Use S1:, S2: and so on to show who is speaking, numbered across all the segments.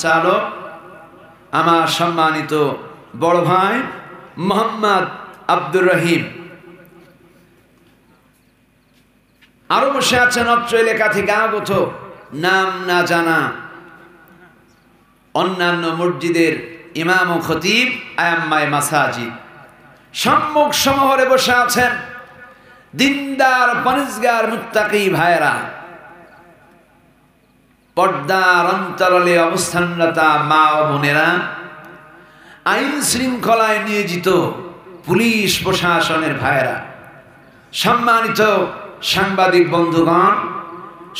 S1: চালক আমার সম্মানিত বড় ভাই মোহাম্মদ আব্দুর রহিম, আরো বসে আছেন অত্র এলাকা থেকে আগত নাম না জানা অন্যান্য মসজিদের ইমাম ও খতিব আয়াম্মায়ে মাসাজিদ। সম্মুখ সমহরে বসে আছেন দিনদার পরেজগার মুত্তাকি ভাইরা, পর্দার অন্তরালে অবস্থানরতা মা ও বোনেরা, আইন শৃঙ্খলায় নিয়োজিত পুলিশ প্রশাসনের ভাইরা, সম্মানিত সাংবাদিক বন্ধুগণ,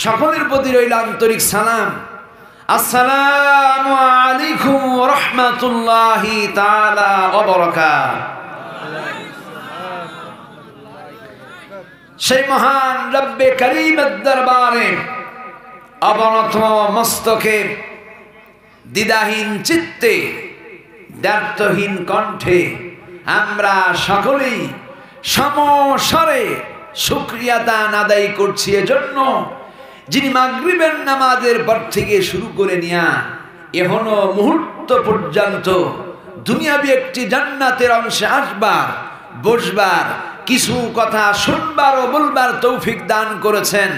S1: সকলের প্রতি রইল আন্তরিক সালাম। আসসালামু আলাইকুম ওয়া রাহমাতুল্লাহি তাআলা ওয়া বারাকাতুহু। সেই মহান রব্বে করিমের দরবারে অবনত মস্তকে দ্বিধাহীন চিত্তে দ্ব্যর্থহীন কণ্ঠে আমরা সকলেই সমস্বরে শুকরিয়া দান আদায় করছি এজন্য, যিনি মাগরিবের নামাজের পর থেকে শুরু করে নিয়া এখনো মুহূর্ত পর্যন্ত দুনিয়াবি একটি জান্নাতের অংশে আসবার, বসবার, কিছু কথা শুনবার ও বলবার তৌফিক দান করেছেন।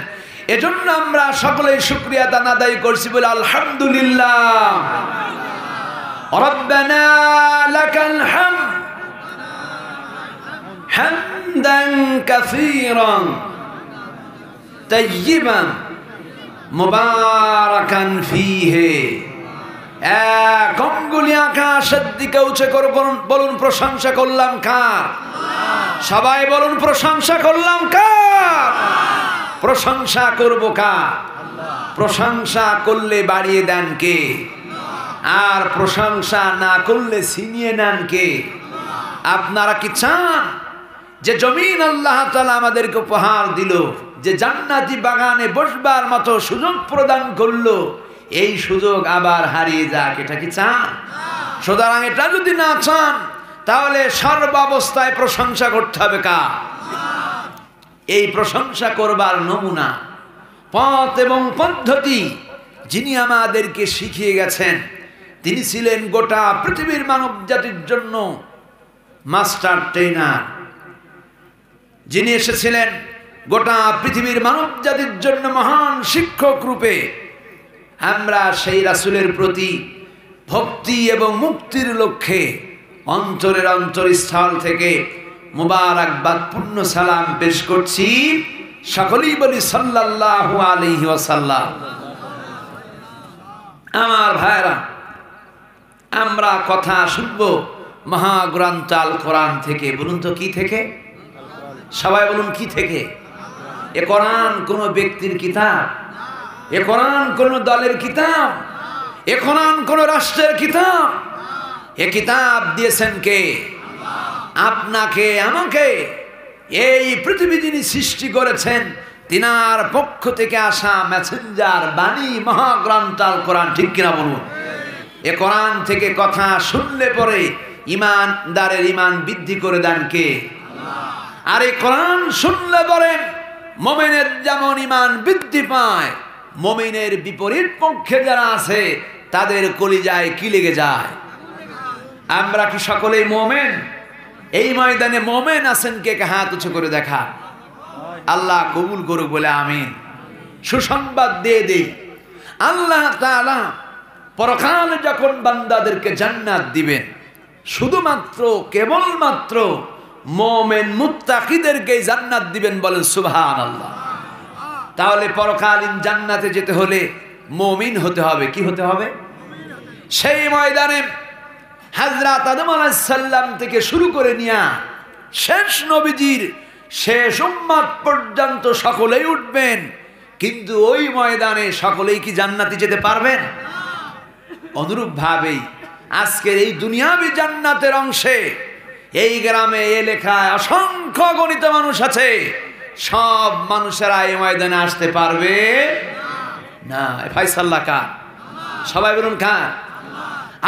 S1: এজন্য আমরা সকলেই শুকরিয়া দান আদায় করছি বলে আলহামদুলিল্লাহ। রব্বানা লাকাল হামদ হামদান কাসীরান তাইয়িবান মুবারাকান ফীহি। এক অঙ্গুলি আকাশের দিকে উঁচু করে বলুন প্রশংসা করলাম কার? সবাই বলুন প্রশংসা করলাম কার? প্রশংসা করব কার? প্রশংসা করলে বাড়িয়ে দেন কে? আর প্রশংসা না করলে ছিনিয়ে নেন কে? আপনারা কি চান যে জমিন আল্লাহ তাআলা আমাদেরকে উপহার দিল, যে জান্নাতি বাগানে বসবার মতো সুযোগ প্রদান করলো, এই সুযোগ আবার হারিয়ে যাক? এটা কি চান? সুতরাং এটা যদি না চান তাহলে সর্বাবস্থায় প্রশংসা করতে হবে কার? এই প্রশংসা করবার নমুনা, পথ এবং পদ্ধতি যিনি আমাদেরকে শিখিয়ে গেছেন, তিনি ছিলেন গোটা পৃথিবীর মানব জাতির জন্য মাস্টার ট্রেনার। যিনি এসেছিলেন গোটা পৃথিবীর মানব জাতির জন্য মহান শিক্ষক রূপে, আমরা সেই রাসূলের প্রতি ভক্তি এবং মুক্তির লক্ষ্যে অন্তরের অন্তরস্থল থেকে মুবারকবাদ পূর্ণ সালাম পেশ করছি। সকলেই বলি সাল্লাল্লাহু আলাইহি ওয়াসাল্লাম। আমার ভাইরা, আমরা কথা শুনবো মহাগ্রন্থ আল কোরআন থেকে। বলুন তো কি থেকে? সবাই বলুন কি থেকে? এ কোরআন কোন ব্যক্তির কিতাব, এ কোরআন কোন দলের কিতাব, এ কোরআন কোন রাষ্ট্রের কিতাব। এ কিতাব দিয়েছেন কে? আপনাকে, আমাকে। এই পৃথিবী যিনি সৃষ্টি করেছেন তিনার পক্ষ থেকে আসা মেসেঞ্জার বাণী মহাগ্রন্থ আল কোরআন। ঠিক কিনা বলুন? এ কোরআন থেকে কথা শুনলে পরে ইমানদারের ইমান বৃদ্ধি করে দেন কে? আর এই কোরআন শুনলে পরে মুমিনের যেমন ইমান বৃদ্ধি পায়, মুমিনের বিপরীত পক্ষে যারা আছে তাদের কলিজায় কি লেগে যায়? আমরা কি সকলেই মুমিন? এই ময়দানে মুমিন আছেন কে? হাত উঁচু করে দেখা। আল্লাহ কবুল করুক বলে আমিন। সুসংবাদ দিয়ে দেই, আল্লাহ তাআলা পরকালে যখন বান্দাদেরকে জান্নাত দিবেন, শুধুমাত্র কেবলমাত্র মুমিন মুত্তাকিদেরকে জান্নাত দিবেন। বলেন সুবহানাল্লাহ। তাহলে পরকালীন জান্নাতে যেতে হলে মুমিন হতে হবে। কি হতে হবে? সেই ময়দানে হযরত আদম আলাইহিস সালাম থেকে শুরু করে নিয়া শেষ নবীজির শেষ উম্মত পর্যন্ত সকলেই উঠবেন, কিন্তু ওই ময়দানে সকলেই কি জান্নাতে যেতে পারবেন? অনুরূপ ভাবেই আজকের এই দুনিয়াবি জান্নাতের অংশে এই গ্রামে এলাকায় অসংখ্য গণিত মানুষ আছে, সব মানুষেরা এই ময়দানে আসতে পারবে না। ফয়সালা কার? সবাই বলুন কার?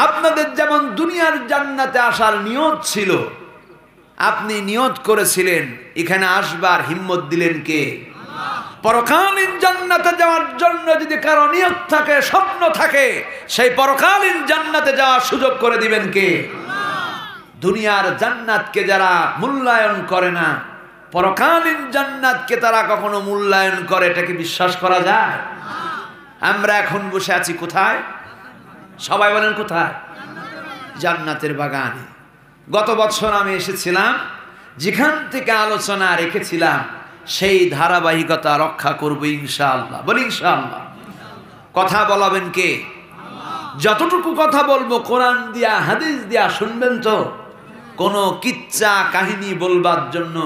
S1: আপনাদের যেমন দুনিয়ার জান্নাতে আসার নিয়ত ছিল, আপনি নিয়ত করেছিলেন, এখানে আসবার হিম্মত দিলেন কে? পরকালীন জান্নাতে যাওয়ার জন্য যদি কারো নিয়ত থাকে, স্বপ্ন থাকে, সেই পরকালীন জান্নাতে যাওয়ার সুযোগ করে দিবেন কে? দুনিয়ার জান্নাতকে যারা মূল্যায়ন করে না, পরকালীন জান্নাতকে তারা কখনো মূল্যায়ন করে, এটাকে বিশ্বাস করা যায়? আমরা এখন বসে আছি কোথায়? সবাই বলেন কোথায়? জান্নাতের বাগানে। গত বছর আমি এসেছিলাম, যেখান থেকে আলোচনা রেখেছিলাম সেই ধারাবাহিকতা রক্ষা করব ইনশাআল্লাহ। বলি ইনশাআল্লাহ। কথা বলাবেন কে? যতটুকু কথা বলবো কোরআন দিয়া হাদিস দিয়া শুনবেন তো। কোনো কিচ্ছা কাহিনী বলবার জন্য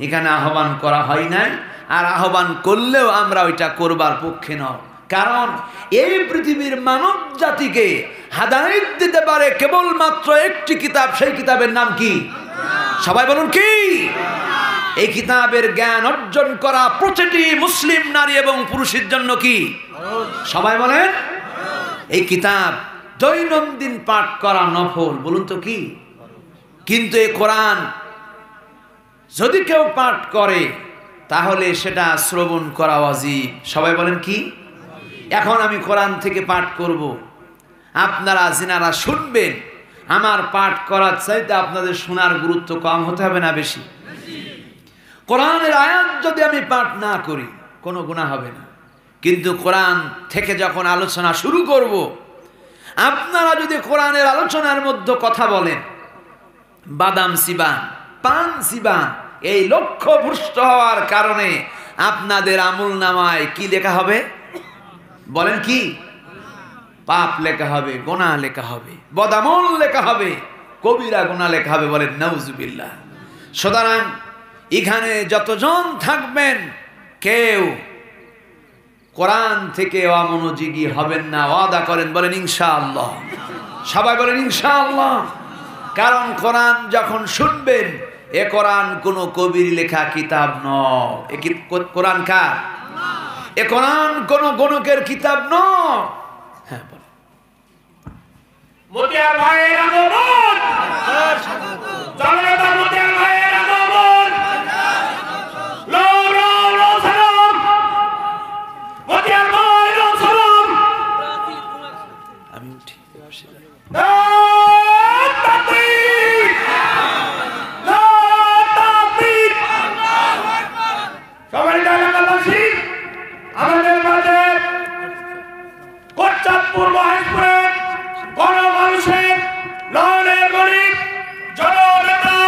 S1: এখানে আহ্বান করা হয় নাই, আর আহ্বান করলেও আমরা ওইটা করবার পক্ষে নয়। কারণ এই পৃথিবীর মানব জাতিকে হাদায়াত দিতে পারে কেবলমাত্র একটি কিতাব, সেই কিতাবের নাম কি? সবাই বলুন কি? এই কিতাবের জ্ঞান অর্জন করা প্রতিটি মুসলিম নারী এবং পুরুষের জন্য কি? সবাই বলেন। এই কিতাব দৈনন্দিন পাঠ করা নফল, বলুন তো কি? কিন্তু এই কোরআন যদি কেউ পাঠ করে তাহলে সেটা শ্রবণ করা ওয়াজিব। সবাই বলেন কি? এখন আমি কোরআন থেকে পাঠ করব, আপনারা যিনারা শুনবেন, আমার পাঠ করার চাইতে আপনাদের শোনার গুরুত্ব কম হতে হবে না বেশি? কোরআনের আয়াত যদি আমি পাঠ না করি কোনো গুনাহ হবে না, কিন্তু কোরআন থেকে যখন আলোচনা শুরু করব, আপনারা যদি কোরআনের আলোচনার মধ্যে কথা বলেন, বাদাম সিবান, পান সিবান, এই লক্ষ্য ভ্রষ্ট হওয়ার কারণে আপনাদের আমল নামায় কি লেখা হবে? বলেন কি? পাপ লেখা হবে, গুনাহ লেখা হবে, বদামল লেখা হবে, কবিরা গুনাহ লেখা হবে। বলেন নাউজুবিল্লাহ। সুতরাং এখানে যতজন থাকবেন কেউ কোরআন থেকে অমনোযোগী হবেন না, ওয়াদা করেন। বলেন ইনশাআল্লাহ। সবাই বলেন ইনশাআল্লাহ। কারণ কোরআন যখন শুনবেন, এ কোরআন কোনো কবির লেখা কিতাব নয়। এ কোরআন কার? এ কোরআন কোন গণকের কিতাব নয়। হ্যাঁ বল।
S2: মতিয়ার ভাইয়ের আগমন, জনতা মতিয়ার ভাইয়ের আগমন, লো লো লো সালাম, মতিয়ার ভাই লো সালাম।
S1: আমি উঠি বসে যাই।
S2: আমাদের মাঝে কোটচাঁদপুর মহেশপুরের গণমানুষের নয়নের গরিব জননেতা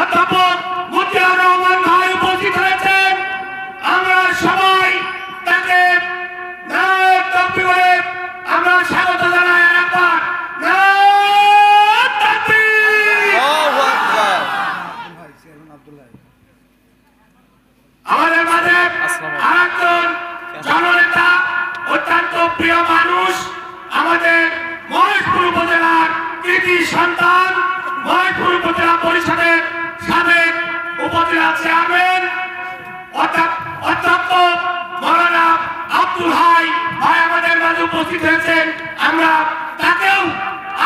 S2: অধ্যাপক মতিয়ার রহমান ভাই উপস্থিত হয়েছেন। আমরা সবাই তাকে নায়েব তাকবীর বলে আমরা স্বাগত জানাই। একবার নায়েব তাকবীর। আমাদের মাঝে আরেকজন জননেতা, অত্যন্ত প্রিয় মানুষ, আমাদের মহেশপুর উপজেলার কৃতি সন্তান, মহেশপুর উপজেলা পরিষদের সাবেক উপজেলা চেয়ারম্যান অধ্যাপক মৌলানা আব্দুল হাই ভাই আমাদের মাঝে উপস্থিত হয়েছেন। আমরা তাকেও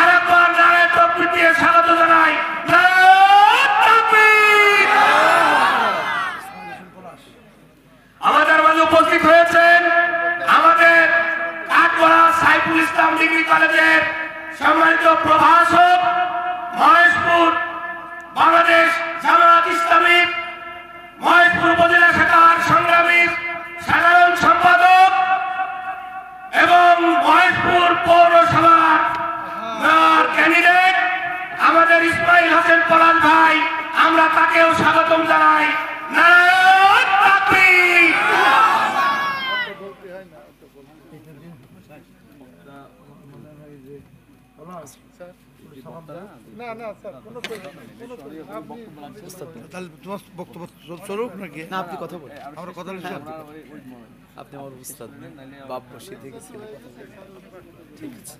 S2: আরেকবার নায়েব তাকবীর দিয়ে স্বাগত জানাই। নায়েব তাকবীর। আমাদের মাঝে উপস্থিত হয়েছেন আমাদের কাঠগড়া সাইফুল ইসলাম ডিগ্রি কলেজের সম্মানিত প্রভাষক, মহেশপুর বাংলাদেশ জামায়াত ইসলামী মহেশপুর উপজেলা শাখার সংগ্রামী সাধারণ সম্পাদক এবং মহেশপুর পৌরসভার মেয়র ক্যান্ডিডেট আমাদের ইসমাইল হোসেন পলাশ ভাই, আমরা তাকেও স্বাগতম জানাই। নায়েব তাকবীর।
S1: আপনি কথা বলেন।
S3: আমরা কথা
S1: আপনি আমার উস্তাদ, বাপ বসে থেকেছি। ঠিক আছে,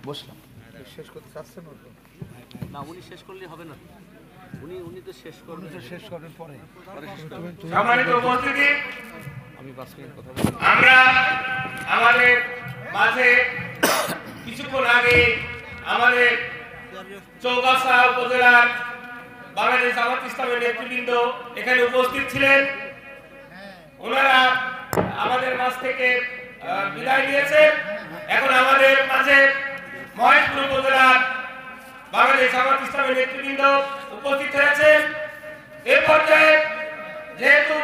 S1: বসলাম।
S3: শেষ করতে চাচ্ছেন
S4: না, উনি শেষ করলে হবে না। উনি তো শেষ করবেন।
S3: শেষ করার পরে
S2: সম্মানিত উপস্থিতি,
S4: আমি 5 মিনিট কথা বলবো।
S2: আমরা আমাদের মাঝে কিছুক্ষণ আগে আমাদের চৌগাছা উপজেলার বাংলাদেশ জামায়াত ইসলামের নেতৃবৃন্দ এখানে উপস্থিত ছিলেন। ওনারা আমাদের মাঝ থেকে বিদায় নিয়েছে। এখন আমাদের মাঝে মহেশপুর উপজেলার বাংলাদেশ জামাত ইসলামের নেতৃবৃন্দ উপস্থিত হয়েছেন। এই পর্যায়ে যেহেতু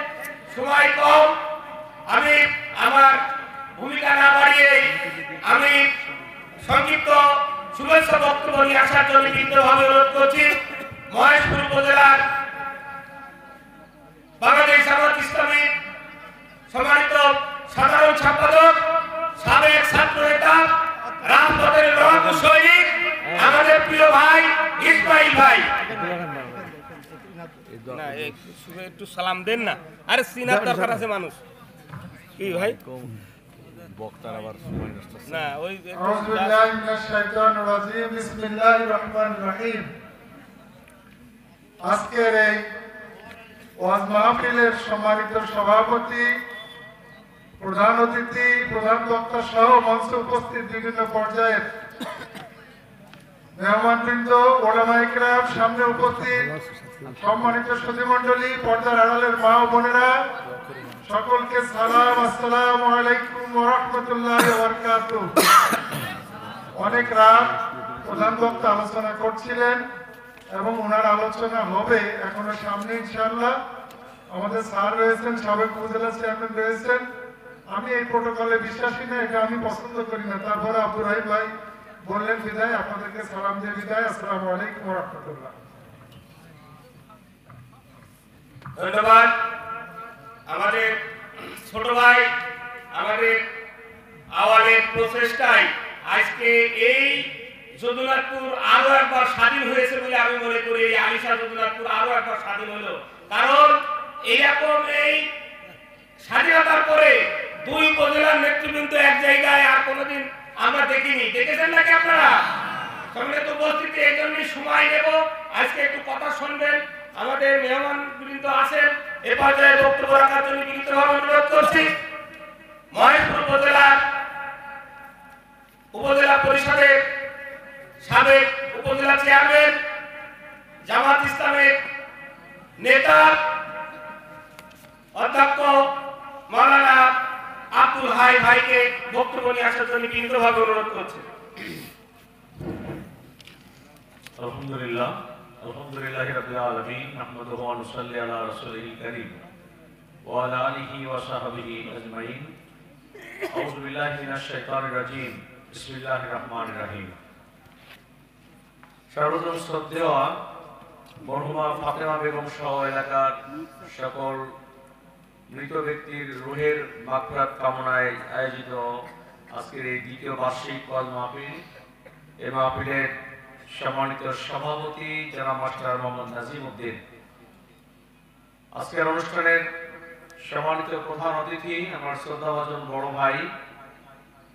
S2: সময় কম, আমি আমার ভূমিকা না বাড়িয়ে আমি সংক্ষিপ্ত শুভেচ্ছা বক্তব্য নিয়ে আসার জন্য বিনীতভাবে অনুরোধ করছি মহেশপুর উপজেলার বাংলাদেশ জামাত ইসলামী সম্মানিত সাধারণ সম্পাদক, সাবেক ছাত্র নেতা, রাজপথের লড়াকু সৈনিক, আমাদের প্রিয় ভাই ইসমাইল ভাই। না একটু সালাম দেন না, আরে সিনার দরকার আছে মানুষ কি ভাই বক্তার আবার না ওই
S3: আউযু বিল্লাহি মিনাশ শাইতানির রাজিম বিসমিল্লাহির রহমানির রহিম। আজকের এই ওয়াজ মাহফিলের সম্মানিত সভাপতি, প্রধান অতিথি, প্রধান বক্তা সহ মঞ্চে উপস্থিত বিভিন্ন পর্যায়ের মেহমানবৃন্দ, ওলামায়ে কেরাম, সামনে উপস্থিত সম্মানিত সুধীমণ্ডলী, পর্দার আড়ালের মা ও বোনেরা, সকলকে সালাম, আসসালামু আলাইকুম ওয়া রাহমাতুল্লাহি ওয়া বারাকাতুহু। অনেক রাত প্রধান বক্তা আলোচনা করছিলেন এবং ওনার আলোচনা হবে এখনো সামনে ইনশাআল্লাহ। আমাদের স্যার রয়েছেন, সাবেক উপজেলা চেয়ারম্যান রয়েছেন। আমি এই প্রোটোকলে বিশ্বাসী না, এটা আমি পছন্দ করি না। তারপরে আব্দুর রহিম ভাই বললেন বিদায়, আপনাদেরকে সালাম দিয়ে বিদায়। আসসালামু আলাইকুম ওয়া রাহমাতুল্লাহ।
S2: ধন্যবাদ। আমাদের ছোট ভাই, আমাদের আওয়ালের প্রচেষ্টায় আজকে এই যদুনাথপুর আরো একবার স্বাধীন হয়েছে বলে আমি মনে করি। এই আলিশা যদুনাথপুর আরো একবার স্বাধীন হলো, কারণ এইরকম এই স্বাধীনতার পরে দুই উপজেলার নেতৃবৃন্দ এক জায়গায় আর কোনোদিন আমরা দেখিনি। দেখেছেন নাকি আপনারা? সঙ্গে তো উপস্থিতি, এই জন্যই সময় নেব। আজকে একটু কথা শুনবেন, আমাদের মেহমান বৃন্দ আছেন। এ পর্যায়ে বক্তব্য রাখার জন্য বিনীতভাবে অনুরোধ করছি মহেশপুর উপজেলা পরিষদের সাবেক উপজেলা চেয়ারম্যান, জামাত ইসলামের নেতা অধ্যক্ষ মাওলানা আব্দুল হাই ভাইকে বক্তব্য নিয়ে আসার জন্য বিনীতভাবে অনুরোধ করছি।
S5: আলহামদুলিল্লাহ, আলহামদুলিল্লাহি রাব্বিল আলামিন, নাহমাদুহু ওয়া নুসাল্লি আলা রাসূলিল কারীম ওয়া আলা আলিহি ওয়া সাহবিহি আজমাইন। আউযু বিল্লাহি মিনাশ শাইতানির রাজীম। বিসমিল্লাহির রহমানির রহিম। সর্বপ্রথম শ্রদ্ধেয় মরহুমা ফাতেমা বেগম সহ এলাকার সকল মৃত ব্যক্তির রুহের মাগফিরাত কামনায় আয়োজিত আজকের এই দ্বিতীয় বার্ষিক ওয়াজ মাহফিল, এই মাহফিলের সম্মানিত সভাপতি জনাব মাস্টার মোহাম্মদ নাজিম উদ্দিন, আজকের অনুষ্ঠানের সম্মানিত প্রধান অতিথি আমার শ্রদ্ধাভাজন বড় ভাই,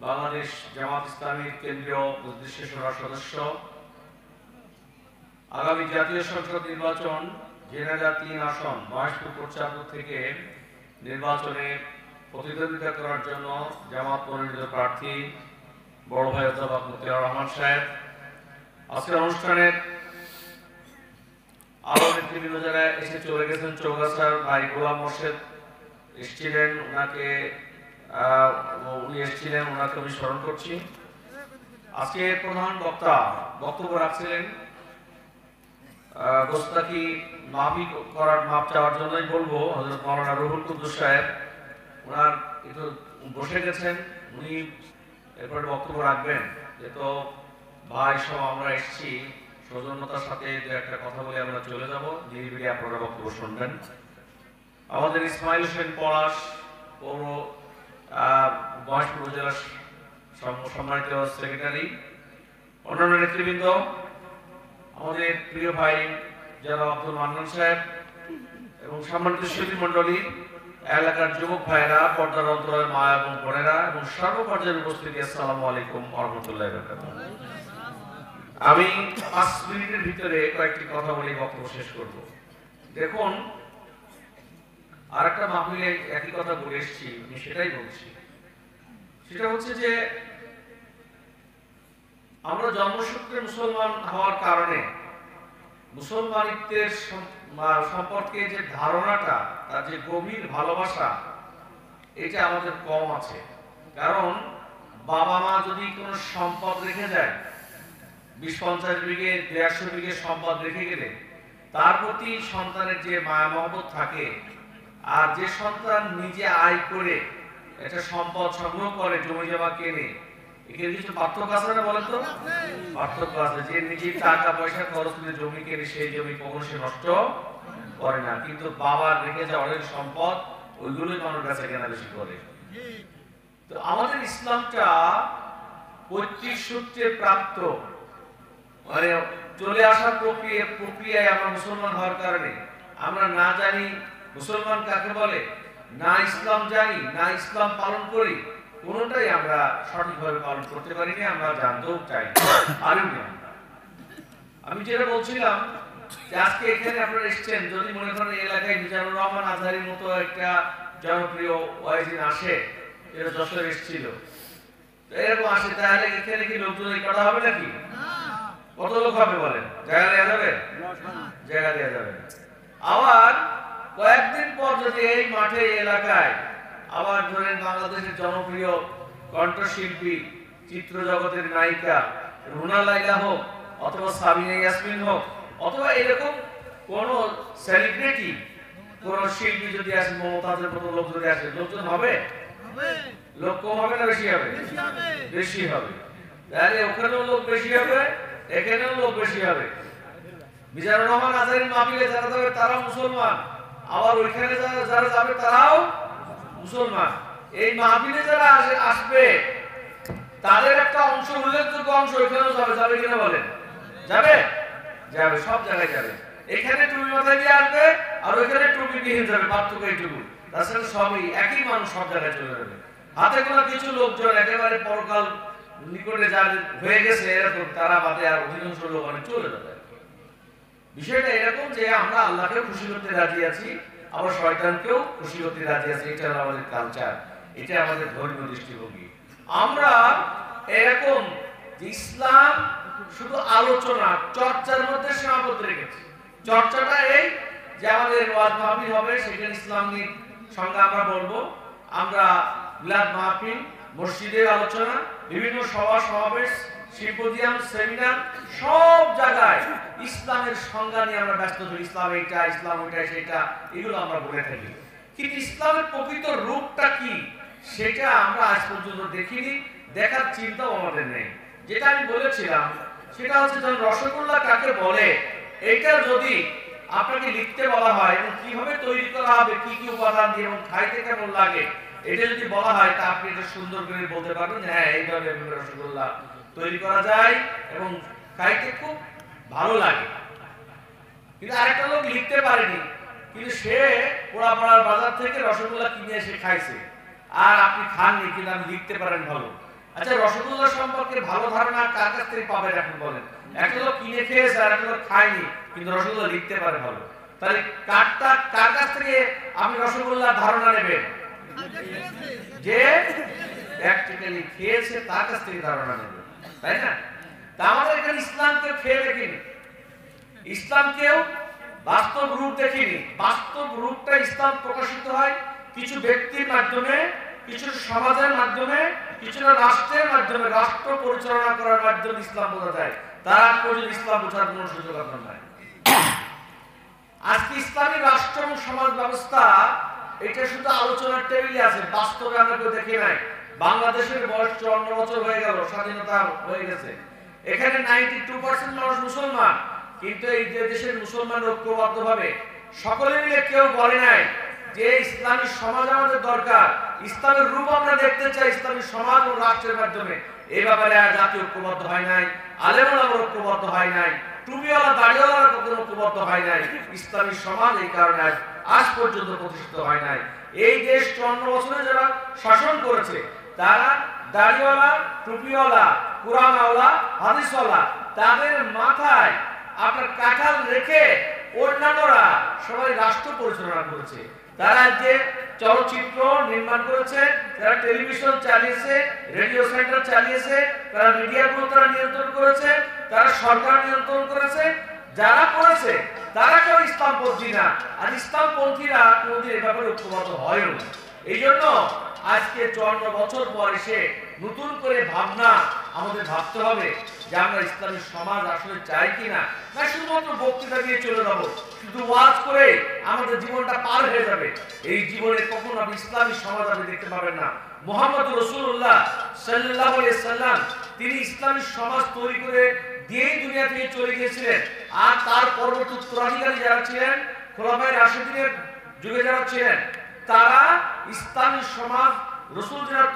S5: বাংলাদেশ জামাত ইসলামীর কেন্দ্রীয় মজলিসের সদস্য, আগামী জাতীয় সংসদ নির্বাচন 2003 আসন মহেশপুর কোটচাঁদপুর থেকে নির্বাচনে প্রতিদ্বন্দ্বিতা করার জন্য জামাত মনোনীত প্রার্থী বড় ভাই অধ্যাপক মতিয়ার রহমান সাহেব, আজকের অনুষ্ঠানের আরো নেতৃবৃন্দ যারা এসে চলে গেছেন, চৌগাছার ভাই গোলাম মোর্শেদ এসেছিলেন, উনি এসেছিলেন, ওনাকে আমি স্মরণ করছি। আজকে প্রধান বক্তা বক্তব্য রাখছিলেন, গোস্তাকি মাপ চাওয়ার জন্যই বলবো হযরত মাওলানা রুহুল কুদ্দুস সাহেব, ওনার একটু বসে গেছেন, উনি এরপরে বক্তব্য রাখবেন। যেহেতু ভাই সব আমরা এসেছি, সৌজন্যতার সাথে দু একটা কথা বলে আমরা চলে যাব, নিরিবিলি আপনারা বক্তব্য শুনবেন। আমাদের ইসমাইল হোসেন পলাশ পৌর মহেশপুর উপজেলার সম্মানিত সেক্রেটারি, অন্যান্য নেতৃবৃন্দ, আমাদের প্রিয় ভাই জনাব আব্দুল মান্নান সাহেব এবং সম্মানিত সুধী মণ্ডলী, এলাকার যুবক ভাইরা, পর্দার অন্তরালের মা এবং বোনেরা এবং সর্বপর্যায়ের উপস্থিতি, আসসালামু আলাইকুম ওয়া রাহমাতুল্লাহি ওয়া বারাকাতুহু। আমি 5 মিনিটের ভিতরে কয়েকটি কথা বলে বক্তব্য শেষ করব। দেখুন, আরেকটা মাহফিলে একই কথা বলে এসেছি, আমি সেটাই বলছি। সেটা হচ্ছে যে আমরা জন্মসূত্রে মুসলমান হওয়ার কারণে মুসলমানিত্বের সম্পর্কে যে ধারণাটা, তার যে গভীর ভালোবাসা, এটা আমাদের কম আছে। কারণ বাবা মা যদি কোনো সম্পদ রেখে যায়, 20-50 বিঘে 150 বিঘে সম্পদ রেখে গেলে তার প্রতি সন্তানের যে মায়া মহব্বত থাকে, আর যে সন্তান নিজে আয় করে একটা সম্পদ সংগ্রহ করে, জমি জমা কেনে, এখানে কিছু পার্থক্য আছে না বলেন তো? পার্থক্য আছে। যে নিজে টাকা পয়সা খরচ করে জমি কেনে, সেই জমি কখনো সে নষ্ট করে না, কিন্তু বাবার রেখে যাওয়া অনেক সম্পদ ওইগুলোই মানুষ কাছে কেনা বেশি করে। তো আমাদের ইসলামটা পৈতৃক সূত্রে প্রাপ্ত, মানে চলে আসার প্রক্রিয়ায় আমরা মুসলমান হওয়ার কারণে আমরা না জানি মুসলমান কাকে বলে, না ইসলাম জানি, না ইসলাম পালন করি, কোনটাই আমরা সঠিকভাবে পালন করতে পারিনি, আমরা জানতেও চাই পারিনি। আমি যেটা বলছিলাম যে আজকে এখানে আপনারা এসেছেন, যদি মনে করেন এই এলাকায় মিজানুর রহমান আজহারির মতো একটা জনপ্রিয় ওয়াইজিন আসে, এটা যশোর এসেছিল, এরকম আসে, তাহলে এখানে কি লোকজন করা হবে নাকি? কত লোক হবে বলেন? জায়গা দেওয়া যাবে? জায়গা দেওয়া যাবে। আবার কয়েকদিন পর যদি এই মাঠে এলাকায় আবার ধরেন বাংলাদেশের জনপ্রিয় কণ্ঠশিল্পী, চিত্র জগতের নায়িকা রুনা লাইলা হোক, অথবা সাবিনা ইয়াসমিন হোক, অথবা এরকম কোন সেলিব্রিটি, কোন শিল্পী যদি আসে, মমতাজের মতো লোক যদি আসে, লোকজন হবে? লোক কম হবে না বেশি হবে? বেশি হবে। তাহলে ওখানেও লোক বেশি হবে, এখানেও লোক বেশি হবে। মিজানুর রহমান আজহারির মাহফিলে যারা যাবে তারা মুসলমান, আবার ওইখানে যারা যাবে তারাও মুসলমান। এই মাহফিলে যারা আসবে তাদের একটা অংশ, উল্লেখযোগ্য অংশ ওইখানেও যাবে। যাবে কিনা বলেন? যাবে? যাবে, সব জায়গায় যাবে। এখানে টুপি মাথায় দিয়ে আসবে, আর ওইখানে টুপি বিহীন যাবে, পার্থক্য এইটুকু। তাছাড়া সবই একই মানুষ, সব জায়গায় চলে যাবে। হাতে গোনা কিছু লোকজন একেবারে পরকাল নিকটে যার হয়ে গেছে এরকম, তারা বাদে আর অধিকাংশ লোক অনেক চলে যাবে। বিষয়টা এরকম যে আমরা আল্লাহকে খুশি করতে রাজি আছি, আবার শয়তানকেও খুশি করতে রাজি আছি। এটা হলো আমাদের কালচার, এটা আমাদের ধর্মীয় দৃষ্টিভঙ্গি। আমরা এরকম যে ইসলাম শুধু আলোচনা চর্চার মধ্যে সীমাবদ্ধ রেখেছি। চর্চাটা এই যে আমাদের ওয়াজ মাহফিল হবে, সেখানে ইসলামিক সংজ্ঞা আমরা বলবো, আমরা মিলাদ মাহফিল, মসজিদের আলোচনা, বিভিন্ন সভা সমাবেশ, সিম্পোজিয়াম, সেমিনার, সব জায়গায় ইসলামের সংজ্ঞা নিয়ে আমরা ব্যস্ত থাকি। ইসলাম এইটা, ইসলাম ওইটা, সেটা, এগুলো আমরা বলে থাকি। কিন্তু ইসলামের প্রকৃত রূপটা কি সেটা আমরা আজ পর্যন্ত দেখিনি, দেখার চিন্তাও আমাদের নেই। যেটা আমি বলেছিলাম সেটা হচ্ছে, যখন রসগোল্লা কাকে বলে, এইটা যদি আপনাকে লিখতে বলা হয় এবং কিভাবে তৈরি করা হবে, কি কি উপাদান দিয়ে এবং খাইতে কেমন লাগে, এটা যদি বলা হয় তা আপনি এটা সুন্দর করে বলতে পারবেন, হ্যাঁ এইভাবে রসগোল্লা তৈরি করা যায় এবং খাইতে খুব ভালো লাগে। কিন্তু আরেকটা লোক লিখতে পারেনি, কিন্তু সে পোড়াপাড়ার বাজার থেকে রসগোল্লা কিনে এসে খাইছে, আর আপনি খাননি, কিন্তু আপনি লিখতে পারেন ভালো। আচ্ছা, রসগোল্লা সম্পর্কে ভালো ধারণা কার কাছ থেকে পাবেন এখন বলেন? একটা লোক কিনে খেয়েছে আর একটা লোক খায়নি, কিন্তু রসগোল্লা লিখতে পারে ভালো। তাহলে কার কাছ থেকে আপনি রসগোল্লার ধারণা নেবেন? যে প্র্যাকটিক্যালি খেয়েছে তার কাছ থেকে ধারণা নেবেন, তাই না? তা আমাদের এখানে ইসলামকে খেয়ে দেখিনি, ইসলামকেও বাস্তব রূপ দেখিনি। বাস্তব রূপটা ইসলাম প্রকাশিত হয় কিছু ব্যক্তির মাধ্যমে, কিছু সমাজের মাধ্যমে, কিছু রাষ্ট্রের মাধ্যমে, রাষ্ট্র পরিচালনা করার মাধ্যমে ইসলাম বোঝা যায়। তার পর্যন্ত ইসলাম বোঝার কোন সুযোগ আপনার নাই। আজকে ইসলামী রাষ্ট্র এবং সমাজ ব্যবস্থা এটা শুধু আলোচনার টেবিলে আছে, বাস্তবে আমরা কেউ দেখি নাই। বাংলাদেশের বয়স 54 বছর হয়ে গেল, স্বাধীনতা হয়ে গেছে। এখানে 92% মানুষ মুসলমান, কিন্তু এই যে দেশের মুসলমান ঐক্যবদ্ধভাবে সকলে মিলে কেউ বলে নাই যে ইসলামী সমাজ আমাদের দরকার, ইসলামের রূপ আমরা দেখতে চাই ইসলামী সমাজ ও রাষ্ট্রের মাধ্যমে। এই ব্যাপারে জাতি ঐক্যবদ্ধ হয় নাই, আলেমরা ঐক্যবদ্ধ হয় নাই, টুপিওয়ালা দাড়িওয়ালারা কখনো ঐক্যবদ্ধ হয় নাই। ইসলামী সমাজ এই কারণে আজ পর্যন্ত প্রতিষ্ঠিত হয় নাই। এই দেশ 54 বছরে যারা শাসন করেছে, তারা দাড়িওয়ালা, টুপিওয়ালা, কুরআনওয়ালা, হাদিসওয়ালা, তাদের মাথায় আপনার কাঁঠাল রেখে অন্যান্যরা সবাই রাষ্ট্র পরিচালনা করেছে। তারা যে চলচ্চিত্র নির্মাণ করেছে, তারা টেলিভিশন চালিয়েছে, রেডিও সেন্টার চালিয়েছে, তারা মিডিয়াগুলো তারা নিয়ন্ত্রণ করেছে, তারা সরকার নিয়ন্ত্রণ করেছে। যারা করেছে তারা কেউ ইসলামপন্থী না, আর ইসলামপন্থীরা কোনোদিন এ ব্যাপারে ঐক্যবদ্ধ হয়ও না। এই জন্য আজকে 54 বছর পর এসে নতুন করে ভাবনা আমাদের ভাবতে হবে যে আমরা ইসলামী সমাজ আসলে চাই কিনা, না শুধুমাত্র বক্তৃতা দিয়ে চলে যাব, শুধু ওয়াজ করে আমাদের জীবনটা পার হয়ে যাবে। এই জীবনে কখনো আপনি ইসলামী সমাজ আপনি দেখতে পাবেন না। মুহাম্মদ রাসূলুল্লাহ সাল্লাল্লাহু আলাইহি সাল্লাম তিনি ইসলামী সমাজ তৈরি করে দিয়েই দুনিয়া থেকে চলে গিয়েছিলেন। আর তার পরবর্তী উত্তরাধিকারী যারা ছিলেন, খোলাফায়ে রাশিদিনের যুগে যারা ছিলেন, তারা ইসলামী সমাজ রাসূল যারা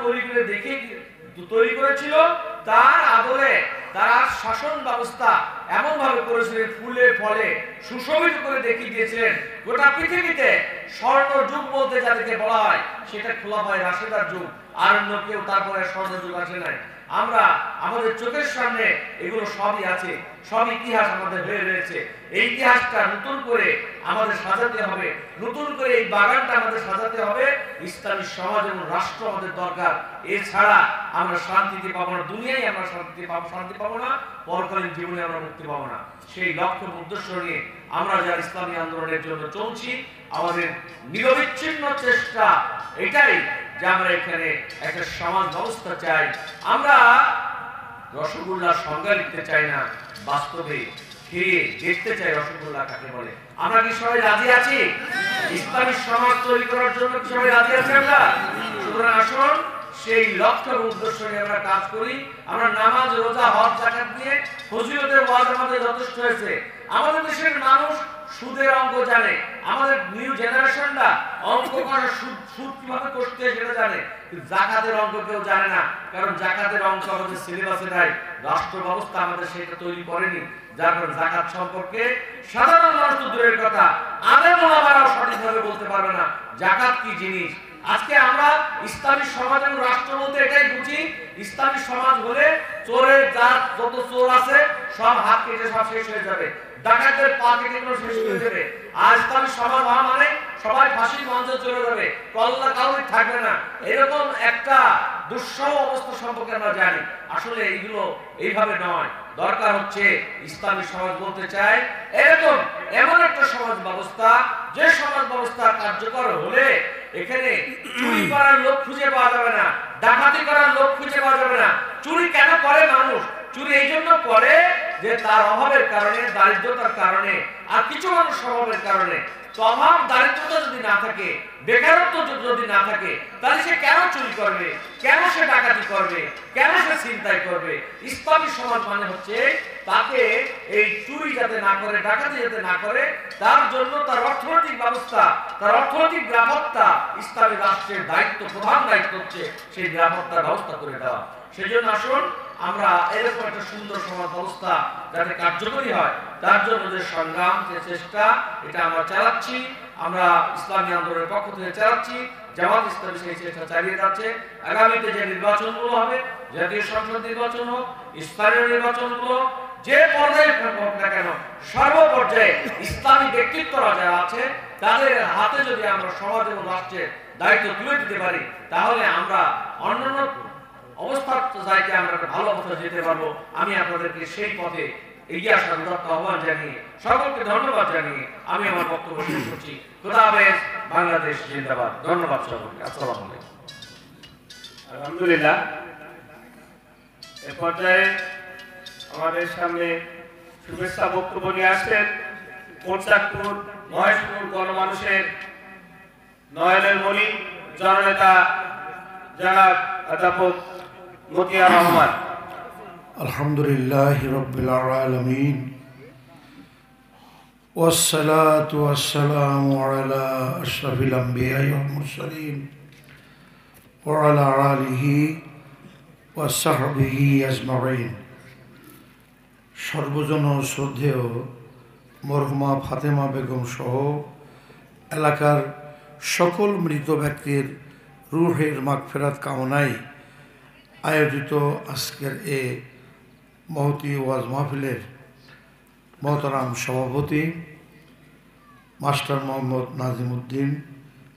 S5: তৈরি করেছিল তার আদলে তারা শাসন ব্যবস্থা এমন ভাবে করেছিলেন, ফুলে ফলে সুশোভিত করে দেখিয়ে দিয়েছিলেন। গোটা পৃথিবীতে স্বর্ণ যুগ বলতে যাদেরকে বলা হয় সেটা খোলাফায়ে রাশিদার যুগ, আর অন্য কেউ তারপরে স্বর্ণ যুগ আসে নাই। আমরা আমাদের চোখের সামনে এগুলো সবই আছে, সব ইতিহাস আমাদের হয়ে রয়েছে। এই ইতিহাসটা নতুন করে আমাদের সাজাতে হবে, নতুন করে এই বাগানটা আমাদের সাজাতে হবে। ইসলামী সমাজ এবং রাষ্ট্র আমাদের দরকার, এছাড়া আমরা শান্তিতে পাবো না, দুনিয়ায় আমরা শান্তি পাবো না, পরকালীন জীবনে আমরা মুক্তি পাবো না। সেই লক্ষ্য উদ্দেশ্য নিয়ে আমরা যারা ইসলামী আন্দোলনের জন্য চলছি, আমাদের নিরবিচ্ছিন্ন চেষ্টা এটাই যে আমরা এখানে একটা সমাজ ব্যবস্থা চাই। আমরা রসগোল্লার সংজ্ঞা লিখতে চাই না, বাস্তবে খেয়ে দেখতে চাই রসগোল্লা কাকে বলে। আমরা কি সবাই রাজি আছি ইসলামী সমাজ তৈরি করার জন্য? কি সবাই রাজি আছি আমরা? সুতরাং আসুন সেই লক্ষ্য উদ্দেশ্য নিয়ে আমরা কাজ করি। আমরা নামাজ, রোজা, হজ, যাকাত দিয়ে ফজিলতের ওয়াজ আমাদের যথেষ্ট হয়েছে। আমাদের দেশের মানুষ সুদের অঙ্ক জানে, আমাদের নিউ জেনারেশনরা অঙ্ক করা সুদ কিভাবে করতে সেটা জানে, কিন্তু যাকাতের অঙ্ক কেউ জানে না, কারণ যাকাতের অঙ্ক আমাদের সিলেবাসে নাই, রাষ্ট্র ব্যবস্থা আমাদের সেটা তৈরি করেনি। যার কারণে যাকাত সম্পর্কে সাধারণ মানুষ তো দূরের কথা, আলেম ওলামারাও সঠিকভাবে বলতে পারবে না যাকাত কি জিনিস। আজকে আমরা ইসলামী সমাজ এবং রাষ্ট্র বলতে এটাই বুঝি, ইসলামী সমাজ হলে চোরের যত চোর আছে সব হাত কেটে সব শেষ হয়ে যাবে, ডাকাতের পা কেটে শেষ হয়ে যাবে। আর ইসলামী সমাজ হওয়া মানে সবাই ফাঁসির মঞ্চে চলে যাবে, কল্লা কাউরি থাকবে না, এরকম একটা দুঃসহ অবস্থা সম্পর্কে আমরা জানি। আসলে এইগুলো এইভাবে নয়, দরকার হচ্ছে ইসলামী সমাজ বলতে চাই এমন একটা সমাজ ব্যবস্থা, যে সমাজ ব্যবস্থা কার্যকর হলে এখানে চুরি করার লোক খুঁজে পাওয়া যাবে না, ডাকাতি করার লোক খুঁজে পাওয়া যাবে না। চুরি কেন করে মানুষ? চুরি এই জন্য করে যে তার অভাবের কারণে, দারিদ্রতার কারণে, আর কিছু মানুষ স্বভাবের কারণে। তো অভাব, দারিদ্রতা যদি না থাকে, বেকারত্ব যদি না থাকে, তাহলে সে কেন চুরি করবে, কেন সে ডাকাতি করবে, কেন সে ছিনতাই করবে? ইসলামী সমাজ মানে হচ্ছে তাকে এই চুরি যাতে না করে, ডাকাতি যাতে না করে, তার জন্য তার অর্থনৈতিক ব্যবস্থা, তার অর্থনৈতিক নিরাপত্তা ইসলামী রাষ্ট্রের দায়িত্ব, প্রধান দায়িত্ব হচ্ছে সেই নিরাপত্তার ব্যবস্থা করে দেওয়া। সেই জন্য আসুন আমরা এরকম একটা সুন্দর সমাজ ব্যবস্থা যাতে কার্যকরী হয়, তার জন্য যে সংগ্রাম, যে চেষ্টা, এটা আমরা চালাচ্ছি। আমরা ইসলামী আন্দোলনের পক্ষ থেকে চালাচ্ছি, জামাত ইসলামী সেই চেষ্টা চালিয়ে যাচ্ছে। আগামীতে যে নির্বাচনগুলো হবে, জাতীয় সংসদ নির্বাচন হোক, স্থানীয় নির্বাচনগুলো যে পর্যায়ে হোক না কেন, সর্বপর্যায়ে ইসলামী ব্যক্তিত্বরা যারা আছে তাদের হাতে যদি আমরা সমাজ এবং রাষ্ট্রের দায়িত্ব তুলে দিতে পারি, তাহলে আমরা অন্যান্য অবস্থার চাইতে আমরা একটা ভালো অবস্থায় যেতে পারবো। আমি আপনাদেরকে সেই পথে এগিয়ে আসার উদাত্ত আহ্বান জানিয়ে, সকলকে ধন্যবাদ জানিয়ে আমি আমার বক্তব্য শেষ করছি। খোদা হাফেজ, বাংলাদেশ জিন্দাবাদ। ধন্যবাদ সকলকে। আসসালামু আলাইকুম।
S2: আলহামদুলিল্লাহ, এ পর্যায়ে আমাদের সামনে শুভেচ্ছা বক্তব্য নিয়ে আসছেন মোরচাদপুর মহেশপুর গণমানুষের নয়নের মণি, জননেতা জনাব অধ্যাপক মতিয়ার রহমান।
S6: আলহামদুলিল্লাহি রাব্বিল আলামিন ওয়াসসালাতু ওয়াসসালামু আলা আশরাফিল আমবিয়া ওয়াল মুরসালিন ওয়া আলা আলিহি ওয়া সাহবিহি আজমাইন। সর্বজন শ্রদ্ধেয় মরহুমা ফাতেমা বেগম সহ এলাকার সকল মৃত ব্যক্তির রূহের মাগফিরাত কামনায় আয়োজিত আজকের এ মহতী ওয়াজ মাহফিলের মহতারাম সভাপতি মাস্টার মোহাম্মদ নাজিম উদ্দিন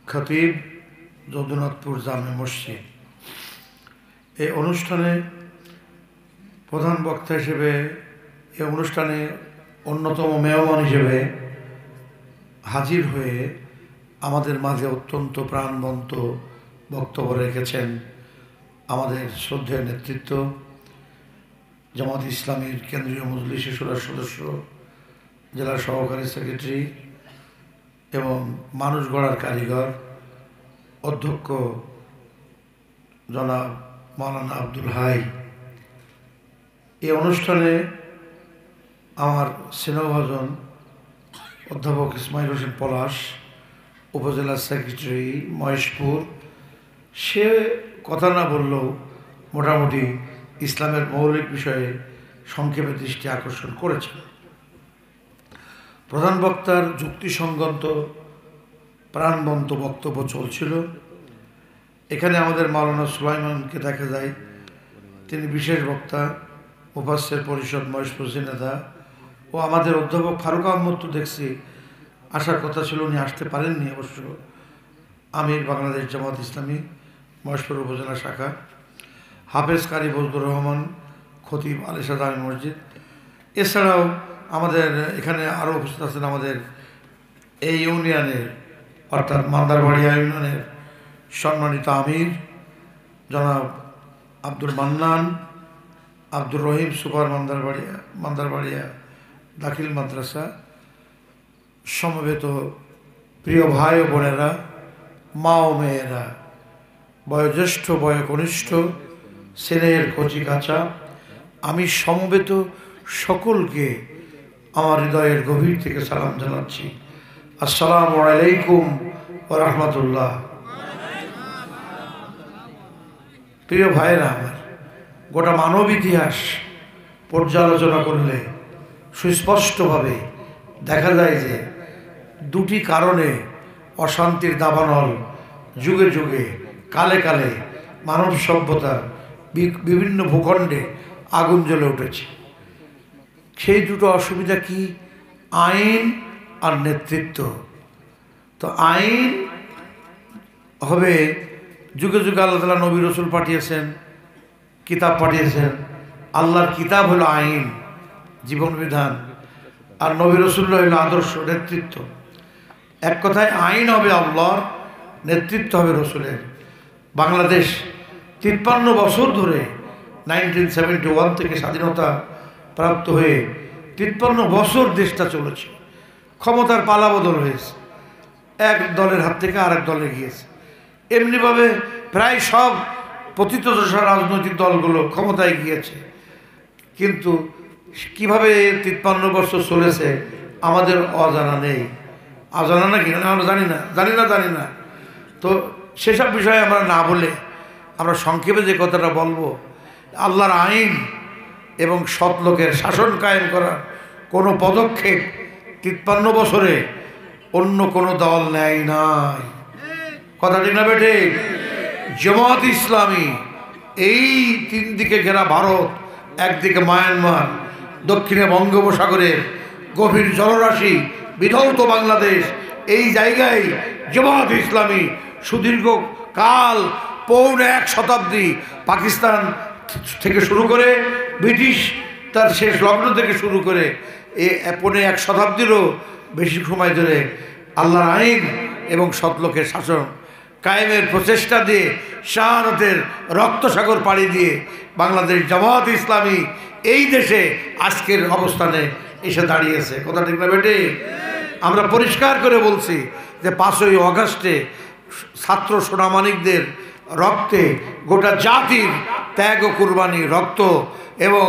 S6: খতিব, যদুনাথপুর জামে মসজিদ, এই অনুষ্ঠানে প্রধান বক্তা হিসেবে, এই অনুষ্ঠানে অন্যতম মেহমান হিসেবে হাজির হয়ে আমাদের মাঝে অত্যন্ত প্রাণবন্ত বক্তব্য রেখেছেন আমাদের শ্রদ্ধেয় নেতৃত্ব, জামাত ইসলামীর কেন্দ্রীয় মজলিসের সুরার সদস্য, জেলা সহকারী সেক্রেটারি এবং মানুষ গড়ার কারিগর অধ্যক্ষ জনাব মাওলানা আব্দুল হাই। এই অনুষ্ঠানে আমার স্নেহভাজন অধ্যাপক ইসমাইল হোসেন পলাশ, উপজেলা সেক্রেটারি মহেশপুর, সে কথা না বললেও মোটামুটি ইসলামের মৌলিক বিষয়ে সংক্ষেপে দৃষ্টি আকর্ষণ করেছেন। প্রধান বক্তার যুক্তিসঙ্গত প্রাণবন্ত বক্তব্য চলছিল। এখানে আমাদের মাওলানা সুলাইমানকে দেখা যায়, তিনি বিশেষ বক্তা, মুফাসসির পরিষদ মহেশপুর নেতা, ও আমাদের অধ্যাপক ফারুক আহমদ তো দেখছি আসার কথা ছিল, উনি আসতে পারেননি অবশ্য। আমির বাংলাদেশ জামাত ইসলামী মহেশপুর উপজেলা শাখা, হাফেজ কারি বজলুর রহমান, খতিব আলিশা জামে মসজিদ। এছাড়াও আমাদের এখানে আরও উপস্থিত আছেন আমাদের এই ইউনিয়নের অর্থাৎ মান্দারবাড়িয়া ইউনিয়নের সম্মানিত আমির জনাব আব্দুল মান্নান, আব্দুর রহিম সুপার মান্দারবাড়িয়া দাখিল মাদ্রাসা, সমবেত প্রিয় ভাই ও বোনেরা, মা ও মেয়েরা, বয়োজ্যেষ্ঠ বয়োকনিষ্ঠ, স্নেহের কচি কাঁচা, আমি সমবেত সকলকে আমার হৃদয়ের গভীর থেকে সালাম জানাচ্ছি। আসসালামু আলাইকুম ওয়া রাহমাতুল্লাহ। প্রিয় ভাইরা আমার, গোটা মানব ইতিহাস পর্যালোচনা করলে সুস্পষ্টভাবে দেখা যায় যে দুটি কারণে অশান্তির দাবানল যুগে যুগে কালে কালে মানব সভ্যতার বিভিন্ন ভূখণ্ডে আগুন জ্বলে উঠেছে। সেই দুটো অসুবিধা কি? আইন আর নেতৃত্ব। তো আইন হবে, যুগে যুগে আল্লাহ তাআলা নবী রসুল পাঠিয়েছেন, কিতাব পাঠিয়েছেন। আল্লাহর কিতাব হলো আইন, জীবন বিধান, আর নবী রসুল্লাহ হলো আদর্শ, নেতৃত্ব। এক কথায় আইন হবে আল্লাহর, নেতৃত্ব হবে রসুলের। বাংলাদেশ 53 বছর ধরে 1971 থেকে স্বাধীনতা প্রাপ্ত হয়ে 53 বছর দেশটা চলেছে। ক্ষমতার পালাবদল হয়েছে, এক দলের হাত থেকে আরেক দলে গিয়েছে। এমনিভাবে প্রায় সব পতিতদশা রাজনৈতিক দলগুলো ক্ষমতায় গিয়েছে। কিন্তু কিভাবে 53 বছর চলেছে আমাদের অজানা নেই। অজানা নাকি? আমরা জানি না। তো সেসব বিষয়ে আমরা না বলে আমরা সংক্ষেপে যে কথাটা বলবো, আল্লাহর আইন এবং সৎ লোকের শাসন কায়েম করার কোনো পদক্ষেপ 53 বছরে অন্য কোনো দল নেয় নাই। কথা ঠিক না বেটে? জামাত ইসলামী এই 3 দিকে ঘেরা ভারত, একদিকে মায়ানমার, দক্ষিণে বঙ্গোপসাগরের গভীর জলরাশি বিধৌত বাংলাদেশ, এই জায়গায় জামাত ইসলামী সুদীর্ঘ কাল, পৌনে 1 শতাব্দী, পাকিস্তান থেকে শুরু করে ব্রিটিশ তার শেষ লগ্ন থেকে শুরু করে পৌনে 1 শতাব্দীরও বেশি সময় ধরে আল্লাহর আইন এবং সৎলোকের শাসন কায়েমের প্রচেষ্টা দিয়ে শাহাদাতের রক্তসাগর পাড়ি দিয়ে বাংলাদেশ জামাত ইসলামী এই দেশে আজকের অবস্থানে এসে দাঁড়িয়েছে। কথা ঠিক না বেটে? আমরা পরিষ্কার করে বলছি যে 5ই অগাস্টে ছাত্র সোনামানিকদের রক্তে গোটা জাতির ত্যাগ ও কুরবানি, রক্ত এবং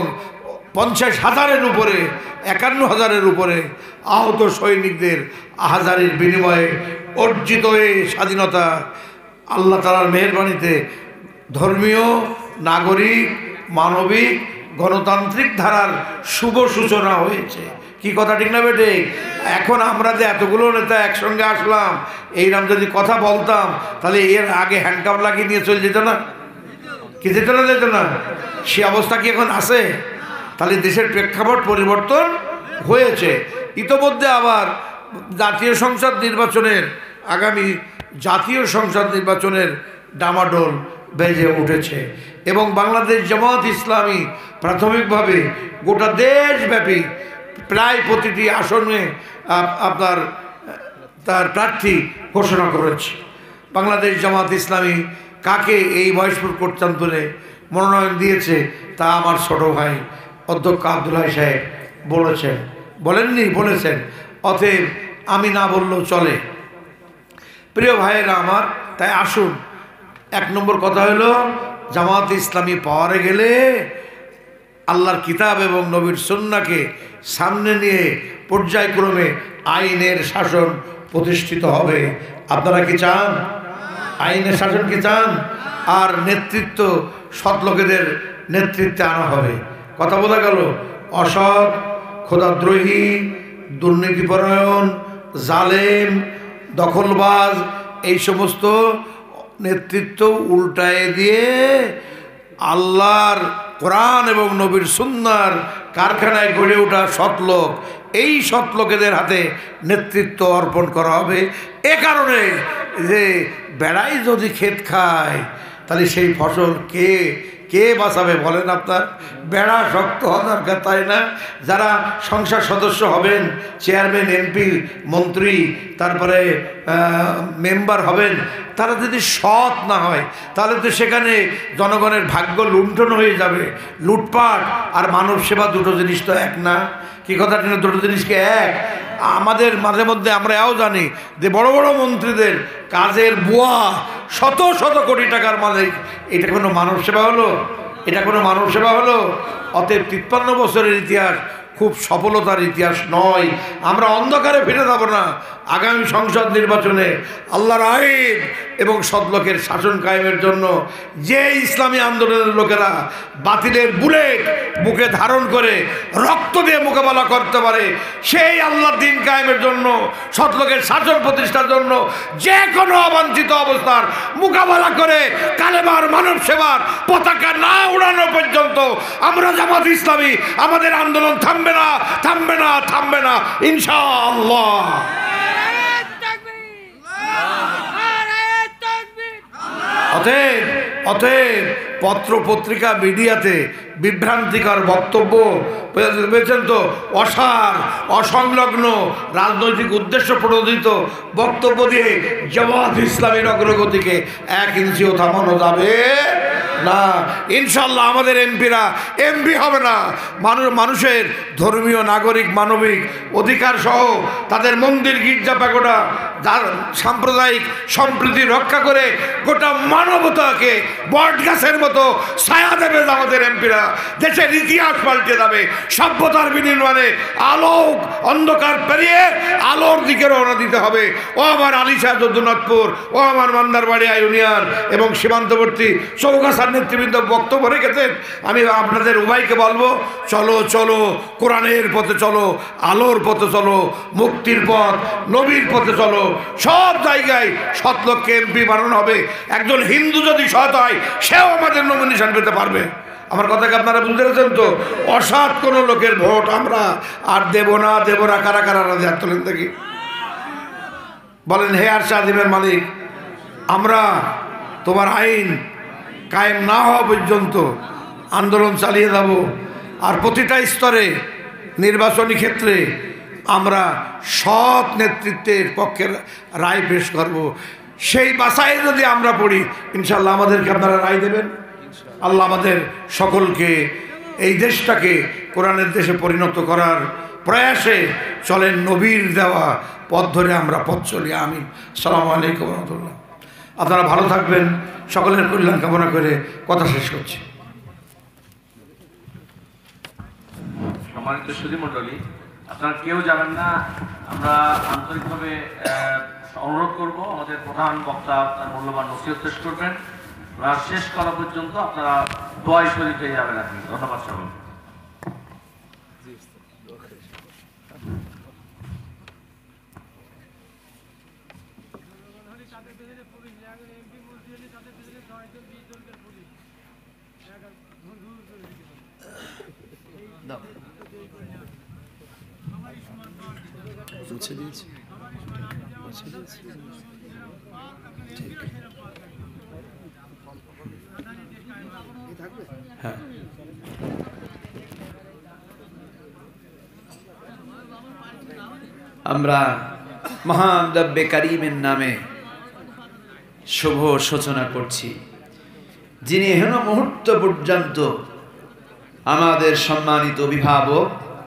S6: 50,000-এর উপরে, 51,000-এর উপরে আহত সৈনিকদের আহাজারির বিনিময়ে অর্জিত এই স্বাধীনতা আল্লাহ তাআলার মেহেরবানিতে ধর্মীয়, নাগরিক, মানবিক, গণতান্ত্রিক ধারার শুভ সূচনা হয়েছে। কি কথা ঠিক না বেটে? এখন আমরা যে এতগুলো নেতা একসঙ্গে আসলাম, এইরকম যদি কথা বলতাম তাহলে এর আগে হ্যান্ডকাপ লাগিয়ে নিয়ে চলে যেত না? কি যেত না? সে অবস্থা কি এখন আছে? তাহলে দেশের প্রেক্ষাপট পরিবর্তন হয়েছে। ইতোমধ্যে আবার জাতীয় সংসদ নির্বাচনের, আগামী জাতীয় সংসদ নির্বাচনের ডামাডোল বেজে উঠেছে এবং বাংলাদেশ জামাত ইসলামী প্রাথমিকভাবে গোটা দেশব্যাপী প্রায় প্রতিটি আসনে তার প্রার্থী ঘোষণা করেছে। বাংলাদেশ জামাত ইসলামী কাকে এই বয়সপুর কোটচাঁদপুরে মনোনয়ন দিয়েছে তা আমার ছোট ভাই অধ্যক্ষ আব্দুল হাই সাহেব বলেছেন, বলেননি? বলেছেন। অতএব আমি না বললেও চলে। প্রিয় ভাইয়েরা আমার, তাই আসুন, 1 নম্বর কথা হলো জামাত ইসলামী পাওয়ারে গেলে আল্লাহর কিতাব এবং নবীর সুন্নাহকে সামনে নিয়ে পর্যায়ক্রমে আইনের শাসন প্রতিষ্ঠিত হবে। আপনারা কি চান? আইনের শাসন কি চান? আর নেতৃত্ব সৎ লোকেদের নেতৃত্বে আনা হবে। কথা বোঝা গেল? অসৎ, খোদাদ্রোহী, দুর্নীতিপরায়ণ, জালেম, দখলবাজ এই সমস্ত নেতৃত্ব উল্টায় দিয়ে আল্লাহর কোরআন এবং নবীর সুন্নাহর কারখানায় গড়ে ওঠা সৎলোক, এই সৎলোকেদের হাতে নেতৃত্ব অর্পণ করা হবে। এ কারণে যে বেড়াই যদি ক্ষেত খায় তাহলে সেই ফসল কে বাঁচাবে বলেন? আপনার বেড়া শক্ত হওয়া দরকার, তাই না? যারা সংসদ সদস্য হবেন, চেয়ারম্যান, এমপি, মন্ত্রী, তারপরে মেম্বার হবেন, তারা যদি সৎ না হয় তাহলে তো সেখানে জনগণের ভাগ্য লুণ্ঠন হয়ে যাবে। লুটপাট আর মানব সেবা দুটো জিনিস তো এক না। কি কথা? দুটো জিনিসকে এক। আমাদের মাঝে মধ্যে আমরা এও জানি যে বড় বড় মন্ত্রীদের কাজের বুয়া শত শত কোটি টাকার মালিক। এটা কোনো মানব সেবা হলো? এটা কোনো মানব সেবা হলো? অতএব 53 বছরের ইতিহাস খুব সফলতার ইতিহাস নয়। আমরা অন্ধকারে ফিরে যাব না। আগামী সংসদ নির্বাচনে আল্লাহর আইন এবং সৎলোকের শাসন কায়েমের জন্য যে ইসলামী আন্দোলনের লোকেরা বাতিলের বুলেট বুকে ধারণ করে রক্ত দিয়ে মোকাবেলা করতে পারে, সেই আল্লাহর দিন কায়েমের জন্য, সৎলোকের শাসন প্রতিষ্ঠার জন্য যে কোনো অবাঞ্ছিত অবস্থার মোকাবেলা করে কালেমার মানব সেবার পতাকা না উড়ানো পর্যন্ত আমরা জামাত ইসলামী আমাদের আন্দোলন থামবে না, থামবে না, থামবে না, ইনশাআল্লাহ। অতএব পত্র পত্রিকা মিডিয়াতে বিভ্রান্তিকর বক্তব্য পেয়েছেন তো, অসার, অসংলগ্ন, রাজনৈতিক উদ্দেশ্য প্রণোদিত বক্তব্য দিয়ে জামাত ইসলামীর অগ্রগতিকে 1 ইঞ্চিও থামানো যাবে না। ইনশাল্লাহ আমাদের এমপিরা এমপি হবে না, মানুষের ধর্মীয়, নাগরিক, মানবিক অধিকার সহ তাদের মন্দির, গির্জা, পাগোড়া, যার সাম্প্রদায়িক সম্প্রীতি রক্ষা করে গোটা মানবতাকে বট গাছের মতো ছায়া দেবে আমাদের এমপিরা। দেশের ইতিহাস পাল্টে যাবে। সভ্যতার বিনির্মাণে আলোক অন্ধকার পেরিয়ে আলোর দিকে রওনা দিতে হবে। ও আমার আলিশা যদুনাথপুর, ও আমার মান্দারবাড়িয়া ইউনিয়ন এবং সীমান্তবর্তী চৌগাছার নেতৃবৃন্দ বক্তব্য রেখেছেন। আমি আপনাদের উভয়কে বলবো, চলো চলো, কোরআনের পথে চলো, আলোর পথে চলো, মুক্তির পথ, নবীর পথে চলো। সব জায়গায় সৎলোককে এমপি বানানো হবে। একজন হিন্দু যদি সৎ হয় সেও আমাদের নমিনেশন পেতে পারবে। আমার কথাকে আপনারা বুঝতে পেরেছেন তো? অসৎ কোনো লোকের ভোট আমরা আর দেব না। কারা কারা রাজি হাত তোলেন দেখি, বলেন। হে আর শাহিমের মালিক, আমরা তোমার আইন কায়েম না হওয়া পর্যন্ত আন্দোলন চালিয়ে যাব। আর প্রতিটা স্তরে নির্বাচনী ক্ষেত্রে আমরা সৎ নেতৃত্বের পক্ষে রায় পেশ করব। সেই বাছাই যদি আমরা পড়ি, ইনশাল্লাহ আমাদেরকে আপনারা রায় দেবেন। আল্লাহ আমাদের সকলকে এই দেশটাকে কোরআনের দেশে পরিণত করার প্রয়াসে চলেন। নবীর দেওয়া পথ ধরে আমরা পথ চলি। আমিন। আসসালামু আলাইকুম ওয়া রাহমাতুল্লাহ। আপনারা ভালো থাকবেন। সকলের কল্যাণ কামনা করে কথা শেষ করছি।
S5: সম্মানিত সুধী মণ্ডলী, আপনারা কেউ যাবেন না। আমরা আন্তরিকভাবে অনুরোধ করব, আমাদের প্রধান বক্তা তার মূল্যবান নসিহত শেষ করবেন। শেষ করা পর্যন্ত আপনারা দোয়া শরীফ হয়ে যাবেন। আপনি ধন্যবাদ সকল।
S1: মুছে দিয়েছি, ঠিক। হ্যাঁ, আমরা মহান রব্বে কারীমের নামে শুভ সূচনা করছি। যিনি হেন মুহূর্ত পর্যন্ত আমাদের সম্মানিত অভিভাবক